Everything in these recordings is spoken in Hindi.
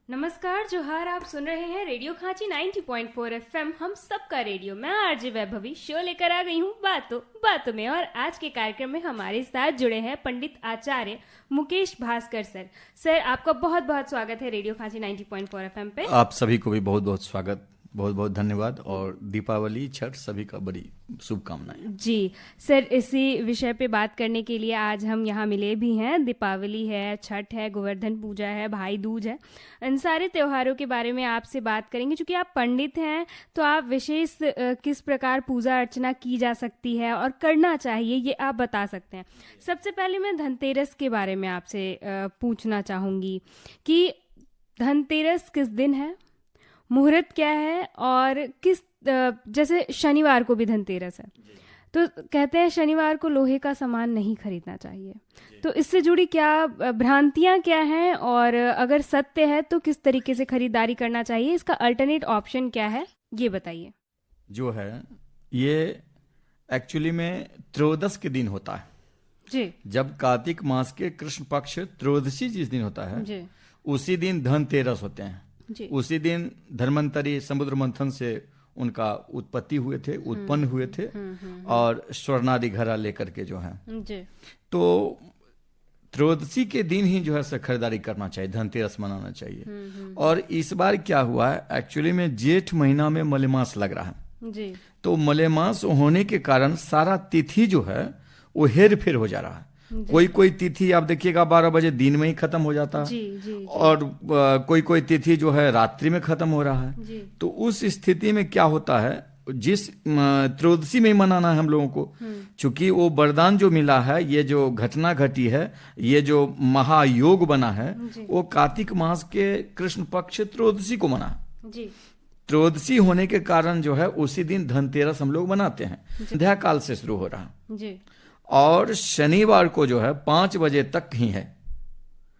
नमस्कार जोहार। आप सुन रहे हैं रेडियो खांची 90.4 एफएम, हम सबका रेडियो। मैं आरजे वैभवी शो लेकर आ गई हूँ बातों बातों में। और आज के कार्यक्रम में हमारे साथ जुड़े हैं पंडित आचार्य मुकेश भास्कर सर। सर, आपका बहुत बहुत स्वागत है रेडियो खांची 90.4 एफएम पे। आप सभी को भी बहुत बहुत स्वागत, बहुत बहुत धन्यवाद। और दीपावली, छठ सभी का बड़ी शुभकामनाएं। जी सर, इसी विषय पे बात करने के लिए आज हम यहाँ मिले भी हैं। दीपावली है, छठ है, गोवर्धन पूजा है, भाई दूज है, इन सारे त्योहारों के बारे में आपसे बात करेंगे। क्योंकि आप पंडित हैं तो आप विशेष किस प्रकार पूजा अर्चना की जा सकती है और करना चाहिए, ये आप बता सकते हैं। सबसे पहले मैं धनतेरस के बारे में आपसे पूछना चाहूँगी कि धनतेरस किस दिन है, मुहूर्त क्या है, और किस जैसे शनिवार को भी धनतेरस है तो कहते हैं शनिवार को लोहे का सामान नहीं खरीदना चाहिए। तो इससे जुड़ी क्या भ्रांतियां क्या हैं, और अगर सत्य है तो किस तरीके से खरीदारी करना चाहिए, इसका अल्टरनेट ऑप्शन क्या है, ये बताइए। जो है ये एक्चुअली में त्रयोदश के दिन होता है जी। जब कार्तिक मास के कृष्ण पक्ष त्रयोदशी जिस दिन होता है जी। उसी दिन धनतेरस होते हैं जी। उसी दिन धन्वंतरी समुद्र मंथन से उनका उत्पत्ति हुए थे, उत्पन्न हुए थे। और स्वर्णादि घड़ा लेकर के जो है जी। तो त्रयोदशी के दिन ही जो है खरीदारी करना चाहिए, धनतेरस मनाना चाहिए। और इस बार क्या हुआ है, एक्चुअली में जेठ महीना में मलेमास लग रहा है जी। तो मलेमास होने के कारण सारा तिथि जो है वो हेर फेर हो जा रहा है। कोई कोई तिथि आप देखिएगा 12 बजे दिन में ही खत्म हो जाता है। जी, जी, जी। और कोई कोई तिथि जो है रात्रि में खत्म हो रहा है जी। तो उस स्थिति में क्या होता है, जिस त्रयोदशी में ही मनाना है हम लोगों को, क्योंकि वो वरदान जो मिला है, ये जो घटना घटी है, ये जो महायोग बना है, वो कार्तिक मास के कृष्ण पक्ष त्रयोदशी को मना है। जी। त्रयोदशी होने के कारण जो है उसी दिन धनतेरस हम लोग मनाते हैं। संध्या काल से शुरू हो रहा है जी। और शनिवार को जो है 5 बजे तक ही है।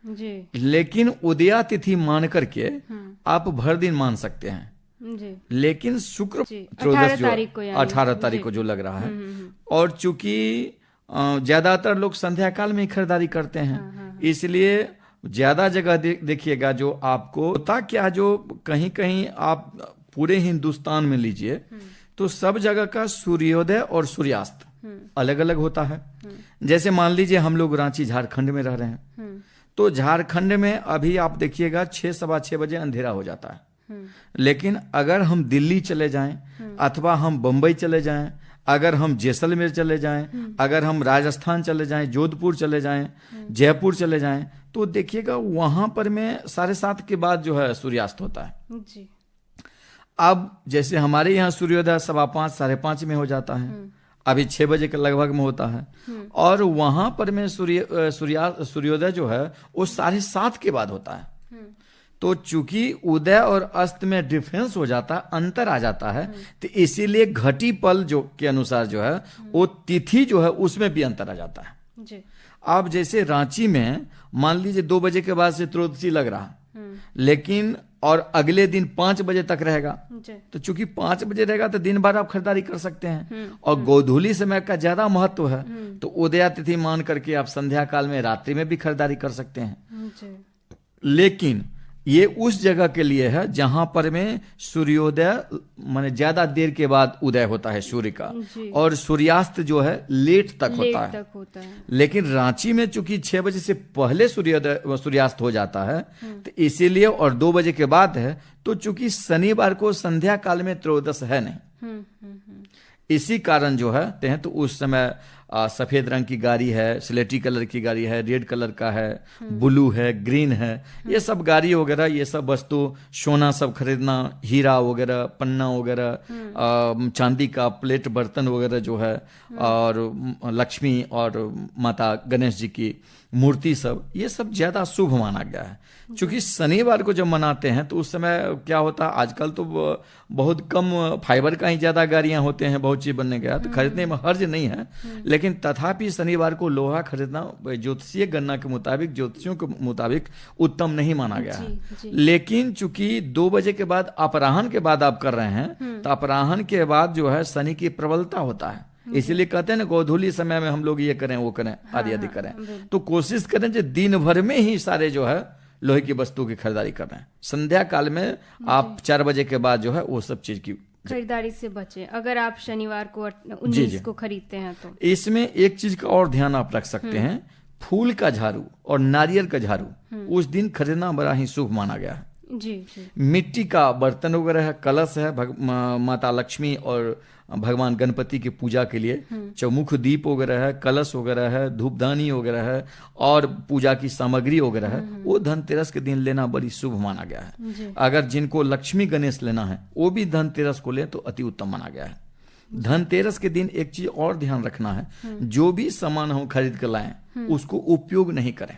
जी। लेकिन उदया तिथि मान करके आप भर दिन मान सकते हैं। जी। लेकिन शुक्र जी, त्रयोदश 18 जो तारीख को, यानी 18 तारीख को जो लग रहा है, और चूंकि ज्यादातर लोग संध्या काल में ही खरीदारी करते हैं, इसलिए ज्यादा जगह देखिएगा जो आपको होता क्या, जो कहीं कहीं आप पूरे हिंदुस्तान में लीजिए तो सब जगह का सूर्योदय और सूर्यास्त अलग अलग होता है। जैसे मान लीजिए हम लोग रांची झारखंड में रह रहे हैं तो झारखंड में अभी आप देखिएगा 6 सवा 6 बजे अंधेरा हो जाता है। लेकिन अगर हम दिल्ली चले जाएं अथवा हम बंबई चले जाएं, अगर हम जैसलमेर चले जाएं, अगर हम राजस्थान चले जाएं, जोधपुर चले जाएं, जयपुर चले जाएं, तो देखिएगा वहां पर में 7:30 के बाद जो है सूर्यास्त होता है। जी। अब जैसे हमारे यहाँ सूर्योदय 5:15 5:30 में हो जाता है, अभी 6 बजे के लगभग में होता है। और वहां पर में सूर्योदय जो है वो 7:30 के बाद होता है। तो चूंकि उदय और अस्त में डिफरेंस हो जाता है, अंतर आ जाता है, तो इसीलिए घटी पल जो के अनुसार जो है वो तिथि जो है उसमें भी अंतर आ जाता है। जी। आप जैसे रांची में मान लीजिए 2 बजे के बाद से त्रयोदशी लग रहा है, लेकिन और अगले दिन 5 बजे तक रहेगा, तो चूंकि 5 बजे रहेगा तो दिन भर आप खरीदारी कर सकते हैं। और गोधूली समय का ज्यादा महत्व है, तो उदया तिथि मान करके आप संध्या काल में रात्रि में भी खरीदारी कर सकते हैं। लेकिन ये उस जगह के लिए है जहां पर में सूर्योदय माने ज्यादा देर के बाद उदय होता है सूर्य का, और सूर्यास्त जो है लेट तक होता है। लेकिन रांची में चूंकि 6 बजे से पहले सूर्यास्त हो जाता है, तो इसीलिए, और 2 बजे के बाद है, तो चूंकि शनिवार को संध्या काल में त्रयोदश है नहीं, इसी कारण जो है तो उस समय सफेद रंग की गाड़ी है, स्लेटी कलर की गाड़ी है, रेड कलर का है, ब्लू है, ग्रीन है, ये सब गाड़ी वगैरह, ये सब वस्तु, सोना सब खरीदना, हीरा वगैरह, पन्ना वगैरह, चांदी का प्लेट बर्तन वगैरह जो है, और लक्ष्मी और माता गणेश जी की मूर्ति सब, ये सब ज्यादा शुभ माना गया है। क्योंकि शनिवार को जब मनाते हैं तो उस समय क्या होता है, आजकल तो बहुत कम फाइबर का ही ज्यादा गाड़ियां होते हैं, बहुत चीज बनने गया, तो खरीदने में हर्ज नहीं है। लेकिन तथापि शनिवार को लोहा खरीदना ज्योतिषीय गणना के मुताबिक, ज्योतिषियों के मुताबिक उत्तम नहीं माना गया है। लेकिन चूंकि 2 बजे के बाद, अपराह्न के बाद आप कर रहे हैं, तो अपराह्न के बाद जो है शनि की प्रबलता होता है, इसलिए कहते हैं ना गोधूली समय में हम लोग ये करें वो करें आदि आदि करें। तो कोशिश करें जो दिन भर में ही सारे जो है लोहे की वस्तु की खरीदारी कर रहे हैं, संध्या काल में आप 4 बजे के बाद जो है वो सब चीज की खरीदारी से बचें। अगर आप शनिवार को 19 को खरीदते हैं तो इसमें एक चीज का और ध्यान आप रख सकते हैं, फूल का झाड़ू और नारियल का झाड़ू उस दिन खरीदना बड़ा ही शुभ माना गया है। जी। मिट्टी का बर्तन वगैरह है, कलश है माता लक्ष्मी और भगवान गणपति की पूजा के लिए, चौमुख दीप वगैरह है, कलश वगैरह है, धूपदानी वगैरह है और पूजा की सामग्री वगैरह है, वो धनतेरस के दिन लेना बड़ी शुभ माना गया है। अगर जिनको लक्ष्मी गणेश लेना है वो भी धनतेरस को ले तो अति उत्तम माना गया है। धनतेरस के दिन एक चीज और ध्यान रखना है, जो भी सामान हम खरीद कर लाएं उसको उपयोग नहीं करें।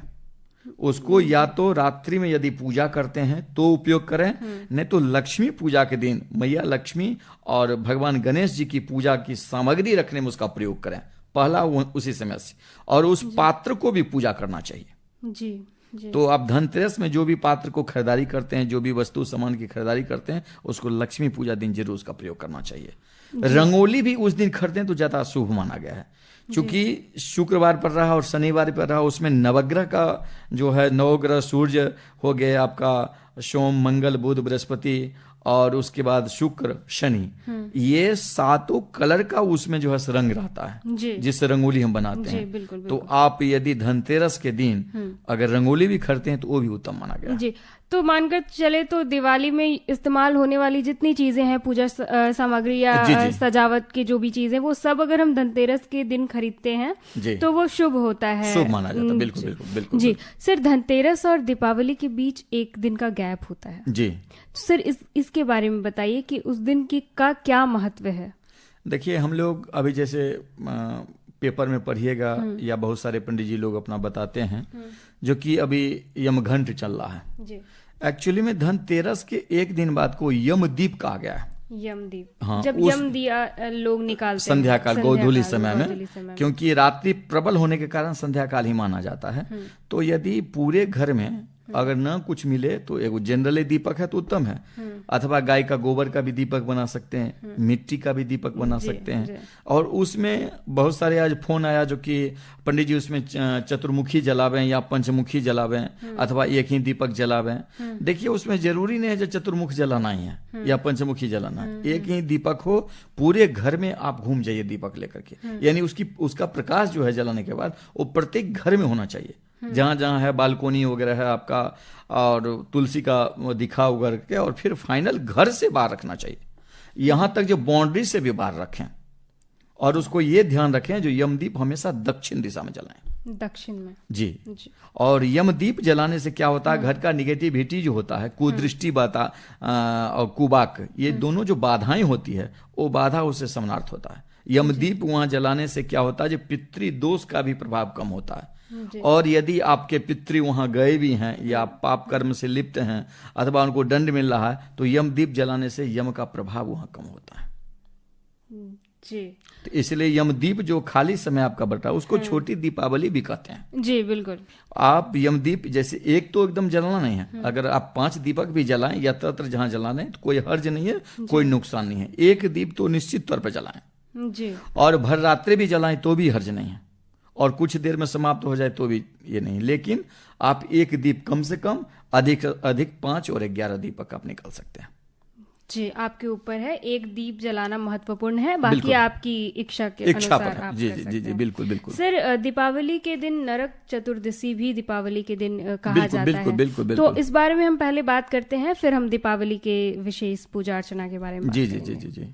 उसको या तो रात्रि में यदि पूजा करते हैं तो उपयोग करें, नहीं तो लक्ष्मी पूजा के दिन मैया लक्ष्मी और भगवान गणेश जी की पूजा की सामग्री रखने में उसका प्रयोग करें, पहला उसी समय से। और उस पात्र को भी पूजा करना चाहिए। जी। तो आप धनतेरस में जो भी पात्र को खरीदारी करते हैं, जो भी वस्तु सामान की खरीदारी करते हैं, उसको लक्ष्मी पूजा दिन जरूर उसका प्रयोग करना चाहिए। रंगोली भी उस दिन खरीदें तो ज्यादा शुभ माना गया है, क्योंकि शुक्रवार पर रहा और शनिवार पर रहा, उसमें नवग्रह का जो है, नवग्रह सूर्य हो गए आपका, सोम मंगल बुध बृहस्पति और उसके बाद शुक्र शनि, ये 7 कलर का उसमें जो है रंग रहता है जिससे रंगोली हम बनाते हैं। बिल्कुल। तो आप यदि धनतेरस के दिन अगर रंगोली भी खरीदते हैं तो वो भी उत्तम माना गया जी। तो मानकर चले तो दिवाली में इस्तेमाल होने वाली जितनी चीजें हैं, पूजा सामग्री या सजावट की जो भी चीजें, वो सब अगर हम धनतेरस के दिन खरीदते हैं तो वो शुभ होता है, शुभ माना जाता है। बिल्कुल बिल्कुल बिल्कुल जी। सर, धनतेरस और दीपावली के बीच एक दिन का गैप होता है जी, तो सर इसके बारे में बताइए कि उस दिन की का क्या महत्व है। देखिए, हम लोग अभी जैसे पेपर में पढ़िएगा या बहुत सारे पंडित जी लोग अपना बताते हैं, जो कि अभी यमघंट चल रहा है जी। एक्चुअली में धनतेरस के एक दिन बाद को यमदीप कहा गया है। यमदीप, हाँ, जब यम दिया लोग निकालते हैं संध्या काल गोधूली समय में, क्योंकि रात्रि प्रबल होने के कारण संध्या काल ही माना जाता है। तो यदि पूरे घर में अगर न कुछ मिले तो एक जनरली दीपक है तो उत्तम है, अथवा गाय का गोबर का भी दीपक बना सकते हैं, मिट्टी का भी दीपक बना सकते हैं। और उसमें बहुत सारे आज फोन आया जो कि पंडित जी उसमें चतुर्मुखी जलावें या पंचमुखी जलावें अथवा एक ही दीपक जलावें। देखिए, उसमें जरूरी नहीं है जो चतुर्मुख जलाना ही है या पंचमुखी जलाना है, एक ही दीपक हो, पूरे घर में आप घूम जाइए दीपक लेकर के, यानी उसका प्रकाश जो है जलाने के बाद वो प्रत्येक घर में होना चाहिए, जहां जहां है बालकोनी वगैरह है आपका, और तुलसी का दिखा उगर के, और फिर फाइनल घर से बाहर रखना चाहिए, यहां तक जो बाउंड्री से भी बाहर रखें। और उसको ये ध्यान रखें जो यमदीप हमेशा दक्षिण दिशा में जलाएं, दक्षिण में जी। और यमदीप जलाने से क्या होता है, घर का निगेटिविटी जो होता है, कुदृष्टि बाधा और कुबाक, ये दोनों जो बाधाएं होती है वो बाधा उससे समानार्थ होता है। यमदीप वहां जलाने से क्या होता है, जो पितृ दोष का भी प्रभाव कम होता है। और यदि आपके पितृ वहां गए भी हैं या पाप कर्म से लिप्त हैं अथवा उनको दंड मिल रहा है, तो यमदीप जलाने से यम का प्रभाव वहां कम होता है जी। तो इसलिए यमदीप जो खाली समय आपका बटा उसको छोटी दीपावली भी कहते हैं जी। बिल्कुल। आप यमदीप जैसे एक तो एकदम जलाना नहीं है, अगर आप 5 दीपक भी जलाएं या तत्र जहां जलाना है तो कोई हर्ज नहीं है, कोई नुकसान नहीं है। एक दीप तो निश्चित तौर पर जलाएं जी, और भर रात्रि भी जलाएं तो भी हर्ज नहीं है, और कुछ देर में समाप्त हो जाए तो भी ये नहीं। लेकिन आप एक दीप कम से कम, अधिक अधिक 5 और 11 दीपक आप निकाल सकते हैं जी। आपके ऊपर है, एक दीप जलाना महत्वपूर्ण है, बाकी आपकी इच्छा के अनुसार आप जी कर जी सकते जी जी हैं। बिल्कुल बिल्कुल। सर, दीपावली के दिन नरक चतुर्दशी भी दीपावली के दिन कहा जाता बिल्कुल, है, बिल्कुल, तो इस बारे में हम पहले बात करते हैं, फिर हम दीपावली के विशेष पूजा अर्चना के बारे में जी जी जी जी जी।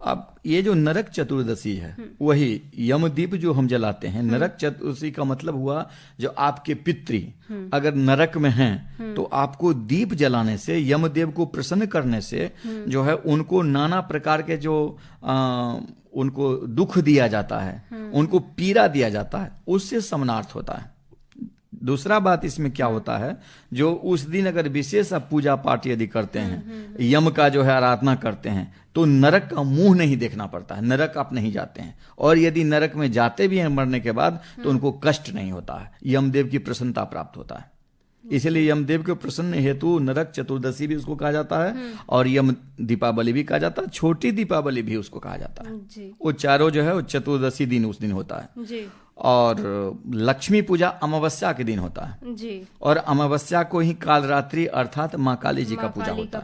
अब ये जो नरक चतुर्दशी है वही यमदीप जो हम जलाते हैं। नरक चतुर्दशी का मतलब हुआ जो आपके पितृ अगर नरक में हैं तो आपको दीप जलाने से, यमदेव को प्रसन्न करने से जो है उनको नाना प्रकार के जो उनको दुख दिया जाता है, उनको पीड़ा दिया जाता है, उससे समानार्थ होता है। दूसरा बात इसमें क्या होता है, जो उस दिन अगर विशेष आप पूजा पाठ यदि करते हैं, यम का जो है आराधना करते हैं, तो नरक का मुंह नहीं देखना पड़ता है, नरक आप नहीं जाते हैं। और यदि नरक में जाते भी हैं मरने के बाद तो उनको कष्ट नहीं होता है, यमदेव की प्रसन्नता प्राप्त होता है। इसलिए यमदेव के प्रसन्न हेतु नरक चतुर्दशी भी उसको कहा जाता है और यम दीपावली भी कहा जाता है, छोटी दीपावली भी उसको कहा जाता है। वो चारों जो है वो चतुर्दशी दिन उस दिन होता है। और लक्ष्मी पूजा अमावस्या के दिन होता है जी। और अमावस्या को ही कालरात्रि अर्थात माँ काली जी का पूजा होता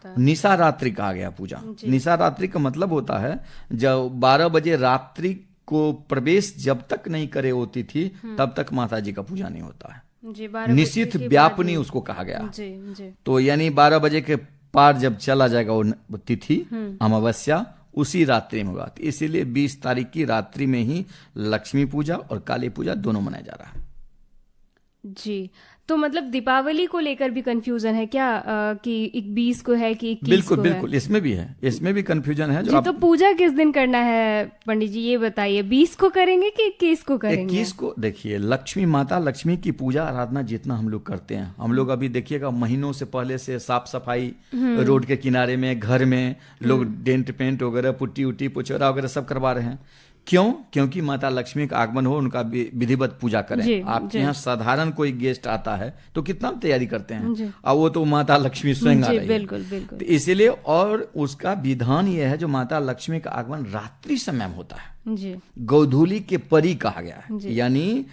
है। निशा रात्रि कहा गया पूजा। निशा रात्रि का मतलब होता है जब 12 बजे रात्रि को प्रवेश जब तक नहीं करे होती थी तब तक माता जी का पूजा नहीं होता है। निशिथ व्यापनी उसको कहा गया। तो यानी 12 बजे के पार जब चला जाएगा वो तिथि अमावस्या, उसी रात्रि में होगा। इसीलिए 20 तारीख की रात्रि में ही लक्ष्मी पूजा और काली पूजा दोनों मनाया जा रहा है जी। तो मतलब दीपावली को लेकर भी कंफ्यूजन है क्या कि 20 को है कि 21 बिल्कुल को बिल्कुल है? इसमें भी है, इसमें भी कंफ्यूजन है। जी, तो पूजा किस दिन करना है पंडित जी ये बताइए, 20 को करेंगे कि 21 को करेंगे? 21 को। देखिए लक्ष्मी माता लक्ष्मी की पूजा आराधना जितना हम लोग करते हैं, हम लोग अभी देखिएगा महीनों से पहले से साफ सफाई रोड के किनारे में, घर में लोग डेंट पेंट वगैरह, पुट्टी उट्टी पुचोरा वगैरह सब करवा रहे हैं। क्यों? क्योंकि माता लक्ष्मी का आगमन हो, उनका विधिवत पूजा करें। आपके यहाँ साधारण कोई गेस्ट आता है तो कितना तैयारी करते हैं, और वो तो माता लक्ष्मी स्वयं आ रही है। बिल्कुल बिल्कुल। तो इसीलिए, और उसका विधान यह है जो माता लक्ष्मी का आगमन रात्रि समय में होता है जी। गोधूली के परी कहा गया है। यानी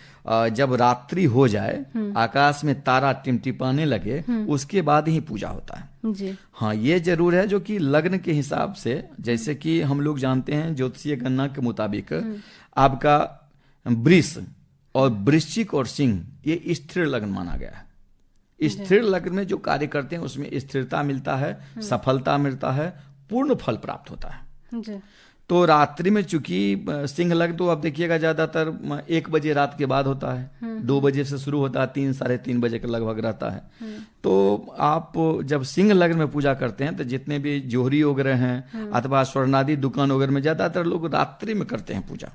जब रात्रि हो जाए, आकाश में तारा टिमटिमाने लगे, उसके बाद ही पूजा होता है जी। हाँ, ये जरूर है जो कि लग्न के हिसाब से, जैसे कि हम लोग जानते हैं ज्योतिषीय गणना के मुताबिक आपका वृष और वृश्चिक और सिंह ये स्थिर लग्न माना गया है। स्थिर लग्न में जो कार्य करते हैं उसमें स्थिरता मिलता है, सफलता मिलता है, पूर्ण फल प्राप्त होता है जी। तो रात्रि में चूंकि सिंह लग्न तो आप देखिएगा ज्यादातर 1 बजे रात के बाद होता है, 2 बजे से शुरू होता है, 3 साढ़े 3 बजे के लगभग रहता है। तो आप जब सिंह लग्न में पूजा करते हैं तो जितने भी जोहरी वगैरह हैं अथवा स्वर्णादि दुकान वगैरह में ज्यादातर लोग रात्रि में करते हैं पूजा।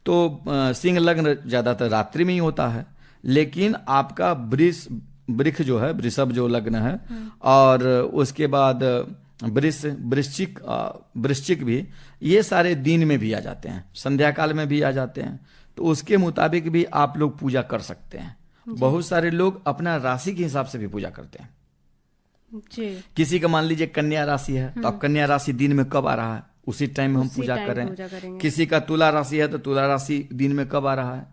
तो सिंह लग्न ज्यादातर रात्रि में ही होता है। लेकिन आपका वृक्ष जो है, वृषभ जो लग्न है, और उसके बाद वृश्चिक भी, ये सारे दिन में भी आ जाते हैं, संध्या काल में भी आ जाते हैं। तो उसके मुताबिक भी आप लोग पूजा कर सकते हैं। बहुत सारे लोग अपना राशि के हिसाब से भी पूजा करते हैं जी। किसी का मान लीजिए कन्या राशि है तो अब कन्या राशि दिन में कब आ रहा है उसी टाइम में हम पूजा करें। किसी का तुला राशि है तो तुला राशि दिन में कब आ रहा है,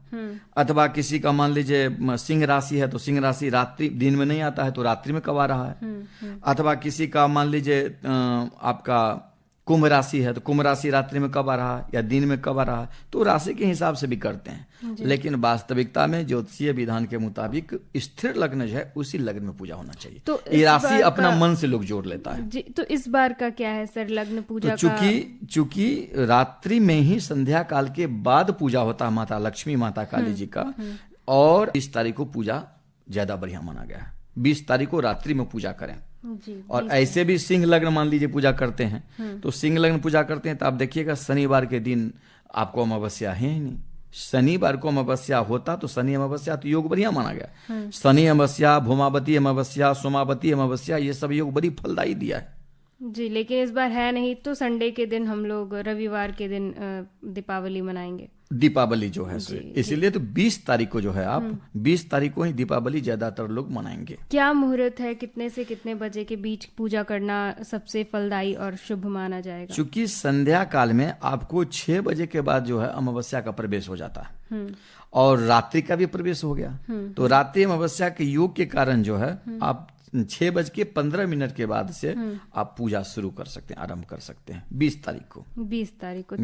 अथवा किसी का मान लीजिए सिंह राशि है तो सिंह राशि रात्रि दिन में नहीं आता है तो रात्रि में कब आ रहा है, अथवा किसी का मान लीजिए आपका कुंभ राशि है तो कुंभ राशि रात्रि में कब आ रहा है या दिन में कब आ रहा है, तो राशि के हिसाब से भी करते हैं। लेकिन वास्तविकता में ज्योतिषीय विधान के मुताबिक स्थिर लग्न जो है उसी लग्न में पूजा होना चाहिए। तो ये राशि अपना मन से लोग जोड़ लेता है जी। तो इस बार का क्या है सर लग्न पूजा तो चूंकि रात्रि में ही संध्या काल के बाद पूजा होता है माता लक्ष्मी माता काली जी का, और 20 तारीख को पूजा ज्यादा बढ़िया माना गया है। 20 तारीख को रात्रि में पूजा करें। और ऐसे भी सिंह लग्न मान लीजिए पूजा करते हैं तो सिंह लग्न पूजा करते हैं तो आप देखिएगा शनिवार के दिन आपको अमावस्या है ही नहीं। शनिवार को अमावस्या होता तो शनि अमावस्या तो योग बढ़िया माना गया। शनि अमावस्या, भूमावती अमावस्या, सोमावती अमावस्या, ये सब योग बड़ी फलदायी दिया है जी। लेकिन इस बार है नहीं तो संडे के दिन हम लोग रविवार के दिन दीपावली मनाएंगे। दीपावली जो है इसीलिए तो 20 तारीख को जो है आप 20 तारीख को ही दीपावली ज्यादातर लोग मनाएंगे। क्या मुहूर्त है, कितने से कितने बजे के बीच पूजा करना सबसे फलदायी और शुभ माना जाएगा? चूंकि संध्या काल में आपको 6 बजे के बाद जो है अमावस्या का प्रवेश हो जाता है और रात्रि का भी प्रवेश हो गया। तो रात्रि अमावस्या के योग के कारण जो है आप 6:15 के बाद से आप पूजा शुरू कर सकते हैं, आरंभ कर सकते हैं 20 तारीख को। 20 तारीख को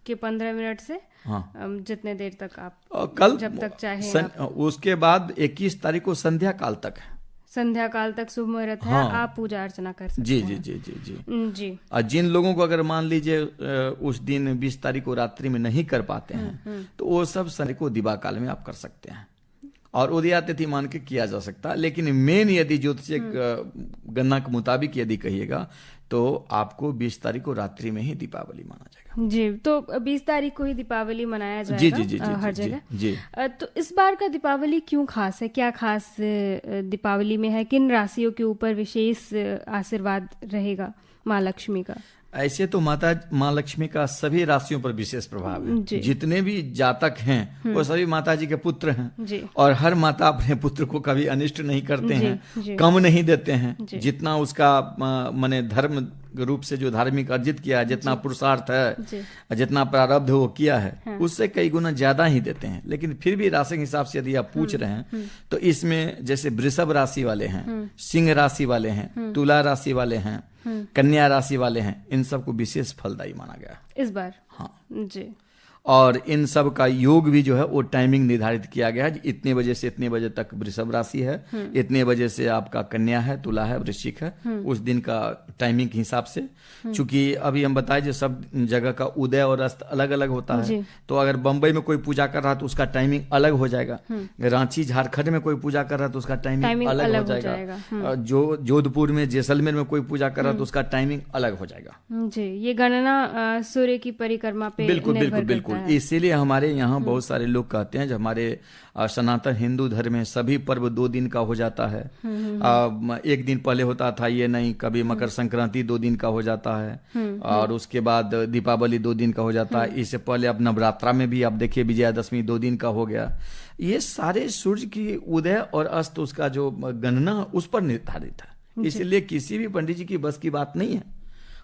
6:15 से हाँ, जितने देर तक आप कल जब तक चाहे उसके बाद 21 तारीख को संध्या काल तक है। संध्या काल तक शुभ मुहूर्त है। हाँ, आप पूजा अर्चना कर सकते जी हैं। जी जी जी जी जी। और जिन लोगों को अगर मान लीजिए उस दिन 20 तारीख को रात्रि में नहीं कर पाते हैं तो वो सब शनि को दिवा काल में आप कर सकते हैं और उदया तिथि मान के किया जा सकता है। लेकिन मेन यदि ज्योतिषीय गणना के मुताबिक यदि कहिएगा तो आपको 20 तारीख को रात्रि में ही दीपावली माना जाएगा जी। तो 20 तारीख को ही दीपावली मनाया जाएगा जी जी जी जी हर जगह जी। तो इस बार का दीपावली क्यों खास है, क्या खास दीपावली में है, किन राशियों के ऊपर विशेष आशीर्वाद रहेगा माँ लक्ष्मी का? ऐसे तो माँ लक्ष्मी का सभी राशियों पर विशेष प्रभाव है। जितने भी जातक हैं वो सभी माता जी के पुत्र हैं और हर माता अपने पुत्र को कभी अनिष्ट नहीं करते हैं, कम नहीं देते हैं। जितना उसका माने धर्म रूप से जो धार्मिक अर्जित किया है, जितना पुरुषार्थ है, जितना प्रारब्ध वो किया है, उससे कई गुना ज्यादा ही देते हैं। लेकिन फिर भी राशि के हिसाब से यदि आप पूछ रहे हैं तो इसमें जैसे वृषभ राशि वाले हैं, सिंह राशि वाले हैं, तुला राशि वाले हैं, कन्या राशि वाले हैं, इन सबको विशेष फलदायी माना गया है इस बार। हाँ जी। और इन सब का योग भी जो है वो टाइमिंग निर्धारित किया गया है। इतने बजे से इतने बजे तक वृषभ राशि है, इतने बजे से आपका कन्या है, तुला है, वृश्चिक है, उस दिन का टाइमिंग के हिसाब से। चूंकि अभी हम बताएं जो सब जगह का उदय और अस्त अलग अलग होता है, तो अगर बंबई में कोई पूजा कर रहा है तो उसका टाइमिंग अलग हो जाएगा, रांची झारखंड में कोई पूजा कर रहा है तो उसका टाइमिंग अलग हो जाएगा, जो जोधपुर में जैसलमेर में कोई पूजा कर रहा है तो उसका टाइमिंग अलग हो जाएगा। जी, ये गणना सूर्य की परिक्रमा पे बिल्कुल बिल्कुल बिल्कुल। इसीलिए हमारे यहाँ बहुत सारे लोग कहते हैं, जो हमारे सनातन हिंदू धर्म में सभी पर्व 2 दिन का हो जाता है। एक दिन पहले होता था, ये नहीं, कभी मकर संक्रांति 2 दिन का हो जाता है, और उसके बाद दीपावली 2 दिन का हो जाता है। इससे पहले अब नवरात्रा में भी आप देखिए विजयादशमी 2 दिन का हो गया। ये सारे सूर्य की उदय और अस्त उसका जो गणना उस पर निर्धारित है, इसलिए किसी भी पंडित जी की बस की बात नहीं है।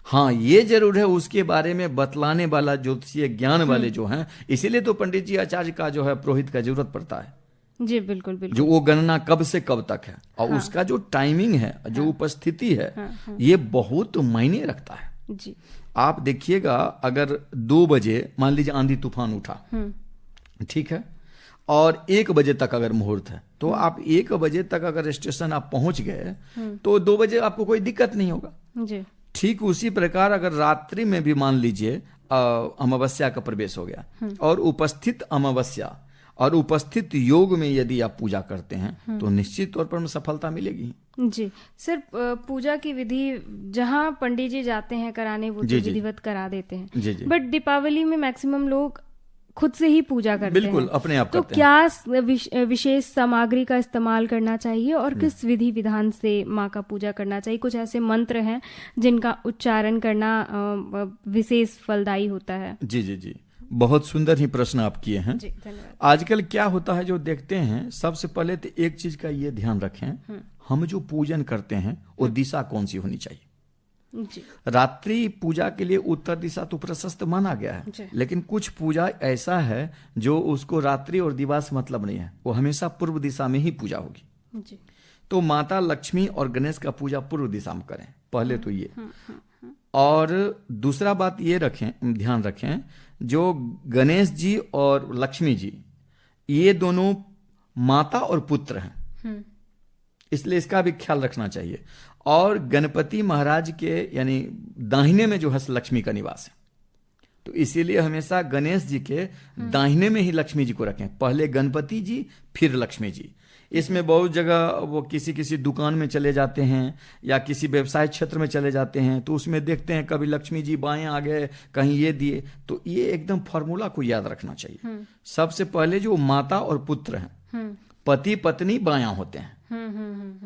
हाँ, ये जरूर है उसके बारे में बतलाने वाला ज्योतिषीय ज्ञान वाले जो हैं, इसीलिए तो पंडित जी आचार्य का जो है पुरोहित का जरूरत पड़ता है। जी बिल्कुल बिल्कुल। जो वो गणना कब से कब तक है और उसका जो टाइमिंग है, जो उपस्थिति है, ये बहुत मायने रखता है। जी। आप देखिएगा, अगर 2 बजे मान लीजिए आंधी तूफान उठा, ठीक है, और 1 बजे तक अगर मुहूर्त है, तो आप 1 बजे तक अगर स्टेशन आप पहुंच गए तो 2 बजे आपको कोई दिक्कत नहीं होगा। जी। ठीक उसी प्रकार अगर रात्रि में भी मान लीजिए अमावस्या का प्रवेश हो गया और उपस्थित अमावस्या और उपस्थित योग में यदि आप पूजा करते हैं तो निश्चित तौर पर सफलता मिलेगी। जी सर, पूजा की विधि जहां पंडित जी जाते हैं कराने, वो विधिवत करा देते हैं, बट दीपावली में मैक्सिमम लोग खुद से ही पूजा करते बिल्कुल हैं। अपने आप तो करते हैं। क्या विशेष सामग्री का इस्तेमाल करना चाहिए और किस विधि विधान से माँ का पूजा करना चाहिए? कुछ ऐसे मंत्र हैं जिनका उच्चारण करना विशेष फलदायी होता है? जी जी जी, बहुत सुंदर ही प्रश्न आप किए हैं। जी, धन्यवाद। आजकल क्या होता है जो देखते हैं, सबसे पहले तो एक चीज का ये ध्यान रखें, हम जो पूजन करते हैं वो दिशा कौन सी होनी चाहिए। जी। रात्रि पूजा के लिए उत्तर दिशा तो प्रशस्त माना गया है, लेकिन कुछ पूजा ऐसा है जो उसको रात्रि और दिवस मतलब नहीं है, वो हमेशा पूर्व दिशा में ही पूजा होगी। जी। तो माता लक्ष्मी और गणेश का पूजा पूर्व दिशा में करें, पहले तो ये। और दूसरा बात ये रखें, ध्यान रखें, जो गणेश जी और लक्ष्मी जी ये दोनों माता और पुत्र हैं, इसलिए इसका भी ख्याल रखना चाहिए। और गणपति महाराज के यानी दाहिने में जो है लक्ष्मी का निवास है, तो इसीलिए हमेशा गणेश जी के दाहिने में ही लक्ष्मी जी को रखें, पहले गणपति जी फिर लक्ष्मी जी। इसमें बहुत जगह वो किसी दुकान में चले जाते हैं या किसी व्यवसाय क्षेत्र में चले जाते हैं, तो उसमें देखते हैं कभी लक्ष्मी जी बाएं आ गए, कहीं ये दिए, तो ये एकदम फॉर्मूला को याद रखना चाहिए। सबसे पहले जो माता और पुत्र हैं, पति पत्नी बायां होते हैं,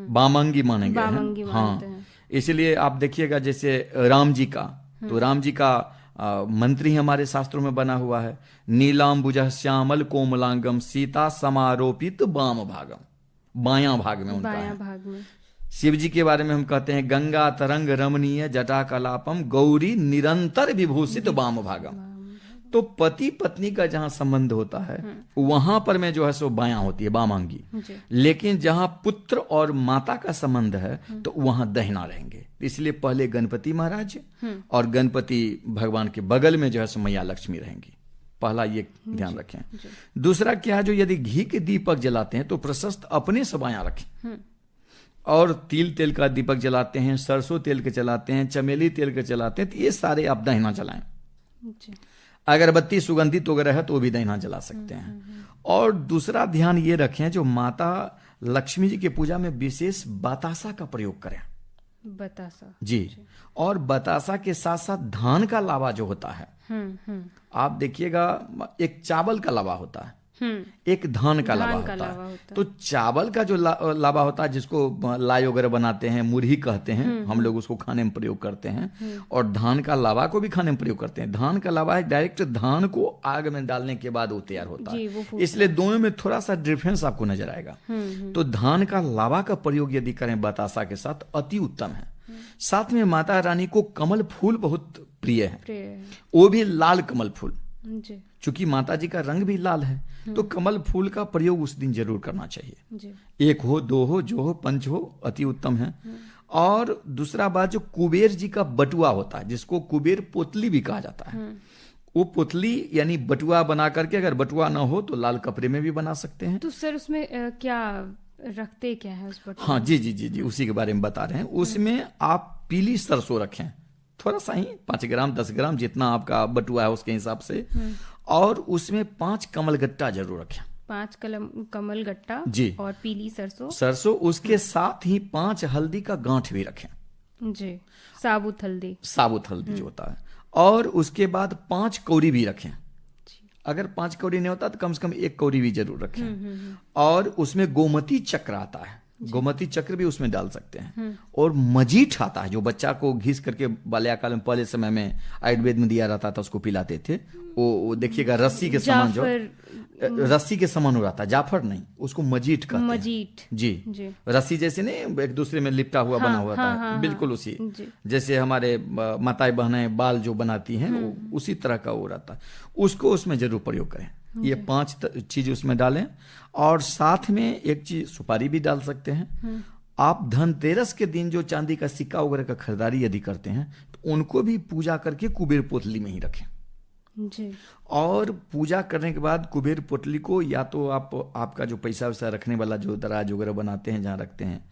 बामंगी मानेंगे हैं। हाँ, इसलिए आप देखिएगा जैसे राम जी का, तो राम जी का मंत्री हमारे शास्त्रों में बना हुआ है, नीलाम्बुजः श्यामल कोमलांगम सीता समारोपित वाम भागम, बायां भाग में उनका है। भाग में शिव जी के बारे में हम कहते हैं, गंगा तरंग रमणीय जटा कलापम गौरी निरंतर विभूषित वाम भागम। तो पति पत्नी का जहां संबंध होता है वहां पर में जो है सो बायां होती है, बामांगी। लेकिन जहां पुत्र और माता का संबंध है तो वहां दहिना रहेंगे। इसलिए पहले गणपति महाराज और गणपति भगवान के बगल में जो है सो मैया लक्ष्मी रहेंगी। पहला ये ध्यान रखें। दूसरा क्या, जो यदि घी के दीपक जलाते हैं तो प्रशस्त अपने से बायां रखें, और तिल तेल का दीपक जलाते हैं, सरसों तेल के जलाते हैं, चमेली तेल के जलाते हैं, तो ये सारे आप दहिना जलाएं। अगरबत्ती सुगंधित वगैरह है तो वो भी दहिना जला सकते हैं। और दूसरा ध्यान ये रखें, जो माता लक्ष्मी जी की पूजा में विशेष बतासा का प्रयोग करें। बतासा जी। और बतासा के साथ साथ धान का लावा जो होता है, आप देखिएगा एक चावल का लावा होता है, एक धान का लावा होता है। तो चावल का जो लावा होता है, जिसको लाई वगैरह बनाते हैं, मुरही कहते हैं, हम लोग उसको खाने में प्रयोग करते हैं, और धान का लावा को भी खाने में प्रयोग करते हैं। धान का लावा है डायरेक्ट धान को आग में डालने के बाद वो तैयार होता है, इसलिए दोनों में थोड़ा सा डिफरेंस आपको नजर आएगा। तो धान का लावा का प्रयोग यदि करें बतासा के साथ अति उत्तम है। साथ में माता रानी को कमल फूल बहुत प्रिय है, वो भी लाल कमल फूल। चूंकि माता जी का रंग भी लाल है तो कमल फूल का प्रयोग उस दिन जरूर करना चाहिए। एक हो, दो हो, जो हो, पंच हो, अति उत्तम है। और दूसरा बात, जो कुबेर जी का बटुआ होता है, जिसको कुबेर पोतली भी कहा जाता है, वो पोतली यानी बटुआ बना करके, अगर बटुआ ना हो तो लाल कपड़े में भी बना सकते हैं। तो सर उसमें क्या रखते क्या है उस बटुआ? हाँ जी जी जी जी, उसी के बारे में बता रहे हैं। उसमें आप पीली सरसों रखें, थोड़ा सा ही, 5 ग्राम 10 ग्राम जितना आपका बटुआ है उसके हिसाब से। और उसमें 5 कमलगट्टा जरूर रखें। 5 कमलगट्टा जी, और पीली सरसों। उसके साथ ही 5 हल्दी का गांठ भी रखें जी, साबुत हल्दी जो होता है। और उसके बाद 5 कौड़ी भी रखें। अगर 5 कौड़ी नहीं होता तो कम से कम 1 कौड़ी भी जरूर रखें। और उसमें गोमती चक्र आता है, गोमती चक्र भी उसमें डाल सकते हैं। और मजीठ आता है, जो बच्चा को घिस करके बाल्याकाल में पहले समय में आयुर्वेद में दिया जाता था, उसको पिलाते थे। वो देखिएगा रस्सी के समान, जो रस्सी के समान हो रहा था, जाफर नहीं, उसको मजीठ कहते हैं। मजीठ जी, रस्सी जैसे नहीं एक दूसरे में लिपटा हुआ बना हुआ था, बिल्कुल उसी जैसे हमारे माताएं बहनें बाल जो बनाती हैं उसी तरह का वो रहता है। उसको उसमें जरूर प्रयोग करें। ये 5 चीज उसमें डालें। और साथ में एक चीज सुपारी भी डाल सकते हैं। आप धनतेरस के दिन जो चांदी का सिक्का वगैरह का खरीदारी यदि करते हैं तो उनको भी पूजा करके कुबेर पोतली में ही रखें जी। और पूजा करने के बाद कुबेर पोटली को या तो आपका जो पैसा वैसा रखने वाला जो दराज वगैरह बनाते हैं जहाँ रखते हैं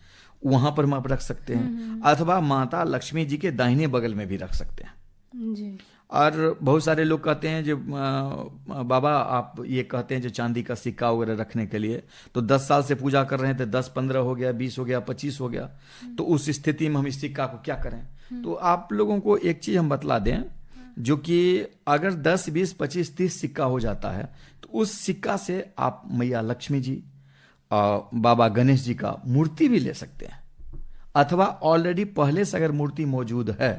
वहां पर आप रख सकते हैं, अथवा माता लक्ष्मी जी के दाहिने बगल में भी रख सकते हैं जी। और बहुत सारे लोग कहते हैं जो बाबा आप ये कहते हैं जो चांदी का सिक्का वगैरह रखने के लिए, तो 10 साल से पूजा कर रहे हैं तो 10-15 हो गया, 20 हो गया, 25 हो गया, तो उस स्थिति में हम इस सिक्का को क्या करें? तो आप लोगों को एक चीज हम बतला दें, जो कि अगर 10, 20, 25, 30 सिक्का हो जाता है तो उस सिक्का से आप मैया लक्ष्मी जी बाबा गणेश जी का मूर्ति भी ले सकते हैं, अथवा ऑलरेडी पहले से अगर मूर्ति मौजूद है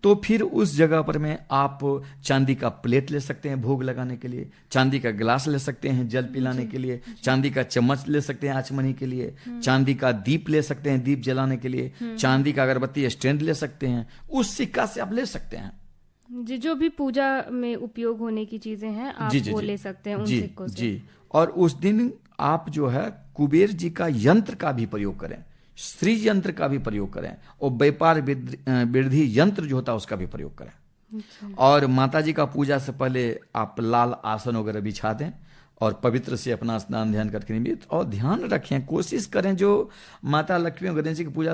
तो फिर उस जगह पर में आप चांदी का प्लेट ले सकते हैं भोग लगाने के लिए, चांदी का गिलास ले सकते हैं जल पिलाने के लिए, चांदी का चम्मच ले सकते हैं आचमनी के लिए, चांदी का दीप ले सकते हैं दीप जलाने के लिए, चांदी का अगरबत्ती स्टैंड ले सकते हैं, उस सिक्का से आप ले सकते हैं जी। जो भी पूजा में उपयोग होने की चीजें हैं आप वो ले सकते हैं उन सिक्कों से। जी। और उस दिन आप जो है कुबेर जी का यंत्र का भी प्रयोग करें, श्री यंत्र का भी प्रयोग करें, और व्यापार वृद्धि यंत्र जो होता है उसका भी प्रयोग करें। और माता जी का पूजा से पहले आप लाल आसन वगैरह बिछा दें और पवित्र से अपना स्नान ध्यान करके निमित्त, और ध्यान रखें, कोशिश करें जो माता लक्ष्मी और गणेश जी की पूजा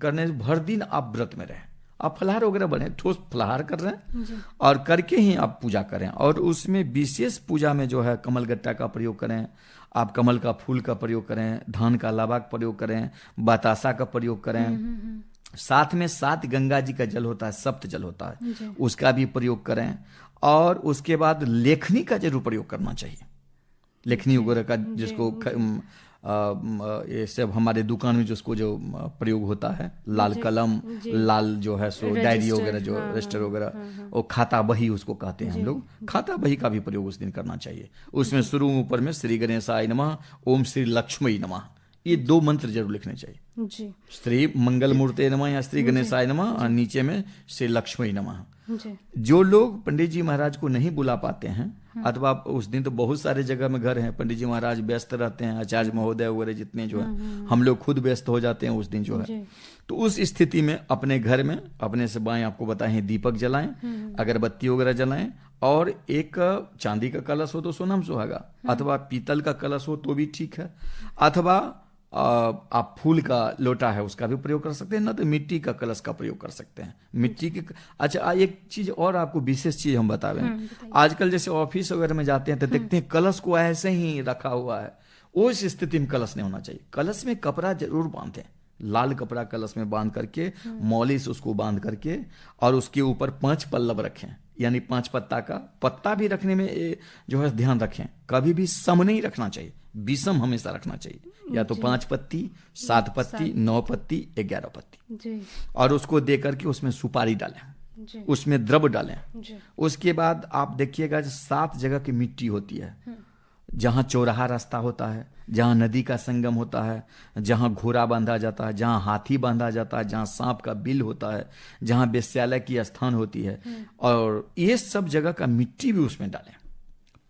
करने भर दिन आप व्रत में रहें, आप फलाहार वगैरह बने, ठोस फलाहार कर रहे हैं और करके ही आप पूजा करें। और उसमें विशेष पूजा में जो है कमलगट्टा का प्रयोग करें, आप कमल का फूल का प्रयोग करें, धान का लावा का प्रयोग करें, बतासा का प्रयोग करें, साथ में 7 गंगा जी का जल होता है, सप्त जल होता है, उसका भी प्रयोग करें। और उसके बाद लेखनी का जरूर प्रयोग करना चाहिए, लेखनी वगैरह का जिसको ये सब हमारे दुकान में जिसको जो प्रयोग होता है, लाल कलम, लाल जो है सो डायरी वगैरह जो रजिस्टर वगैरह, और खाता बही उसको कहते हैं हम लोग, खाता बही का भी प्रयोग उस दिन करना चाहिए। उसमें शुरू ऊपर में श्री गणेशाय नमः, ओम श्री लक्ष्मी नमः, ये 2 मंत्र जरूर लिखने चाहिए जी। श्री मंगल मूर्ते नमः या श्री गणेशाय नमः, और नीचे में श्री लक्ष्मी नमः। जो लोग पंडित जी महाराज को नहीं बुला पाते हैं, अथवा उस दिन तो बहुत सारे जगह में घर हैं, पंडित जी महाराज व्यस्त रहते हैं, आचार्य महोदय वगैरह जितने जो है, हम लोग खुद व्यस्त हो जाते हैं उस दिन जो है, तो उस स्थिति में अपने घर में अपने से बाएं आपको बताएं दीपक जलाएं, अगरबत्ती वगैरह जलाएं, और एक चांदी का कलश हो तो सोनम सुहागा, अथवा पीतल का कलश हो तो भी ठीक है, अथवा आप फूल का लोटा है उसका भी प्रयोग कर सकते हैं, ना तो मिट्टी का कलश का प्रयोग कर सकते हैं, मिट्टी के। अच्छा, एक चीज और आपको विशेष चीज हम बता रहे हैं, आजकल जैसे ऑफिस वगैरह में जाते हैं तो देखते हैं कलश को ऐसे ही रखा हुआ है, उस स्थिति में कलश नहीं होना चाहिए। कलश में कपड़ा जरूर बांधते हैं, लाल कपड़ा कलश में बांध करके, मौली से उसको बांध करके, और उसके ऊपर 5 पल्लव रखें, यानी 5 पत्ता का पत्ता भी रखने में जो है ध्यान रखें, कभी भी सम नहीं रखना चाहिए, विषम हमेशा रखना चाहिए, या तो 5 पत्ती, 7 पत्ती, 9 पत्ती, 11 पत्ती जी। और उसको दे करके उसमें सुपारी डालें, उसमें द्रव डालें। उसके बाद आप देखिएगा 7 जगह की मिट्टी होती है, जहां चौराहा रास्ता होता है, जहां नदी का संगम होता है, जहां घोड़ा बांधा जाता है, जहां हाथी बांधा जाता है, जहां सांप का बिल होता है, जहां वेश्यालय की स्थान होती है, और ये सब जगह का मिट्टी भी उसमें डालें।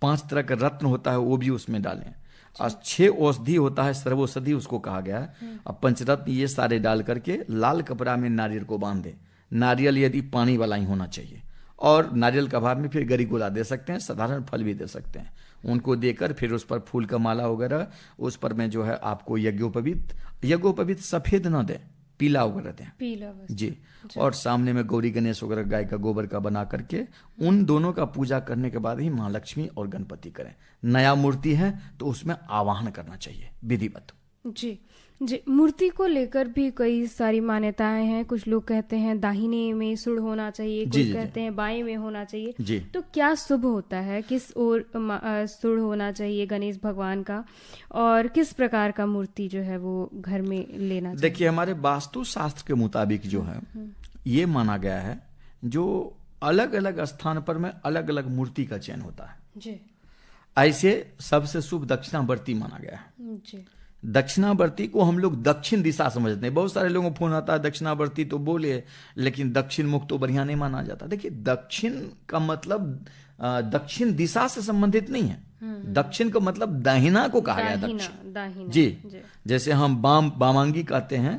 5 तरह का रत्न होता है वो भी उसमें डालें, और 6 औषधि होता है, सर्वौषधि उसको कहा गया है, और पंचरत्न ये सारे डाल करके लाल कपड़ा में नारियल को बांध दे। नारियल यदि पानी वाला ही होना चाहिए, और नारियल का भाव में फिर गरी गोला दे सकते हैं, साधारण फल भी दे सकते हैं। उनको देकर फिर उस पर फूल का माला वगैरह, उस पर में जो है आपको यज्ञोपवीत सफेद ना दें, पीला वगैरह दें, पीला जी। और सामने में गौरी गणेश वगैरह गाय का गोबर का बना करके उन दोनों का पूजा करने के बाद ही माँ लक्ष्मी और गणपति करें। नया मूर्ति है तो उसमें आवाहन करना चाहिए विधिवत। जी जी। मूर्ति को लेकर भी कई सारी मान्यताएं हैं। कुछ लोग कहते हैं दाहिने में सुर होना चाहिए, कुछ कहते हैं बाएं में होना चाहिए जी। तो क्या शुभ होता है, किस ओर सुर होना चाहिए गणेश भगवान का, और किस प्रकार का मूर्ति जो है वो घर में लेना चाहिए? देखिए, हमारे वास्तु शास्त्र के मुताबिक जो है ये माना गया है, जो अलग अलग स्थान पर में अलग अलग मूर्ति का चयन होता है जी। ऐसे सबसे शुभ दक्षिणावर्ती माना गया है जी। दक्षिणावर्ती को हम लोग दक्षिण दिशा समझते हैं। बहुत सारे लोगों को फोन आता है दक्षिणावर्ती तो बोले, लेकिन दक्षिण मुख तो बढ़िया नहीं माना जाता। देखिए, दक्षिण का मतलब दक्षिण दिशा से संबंधित नहीं है। दक्षिण का मतलब दाहिना को कहा गया है, दक्षिण दाहिना जी। जैसे हम वामांगी कहते हैं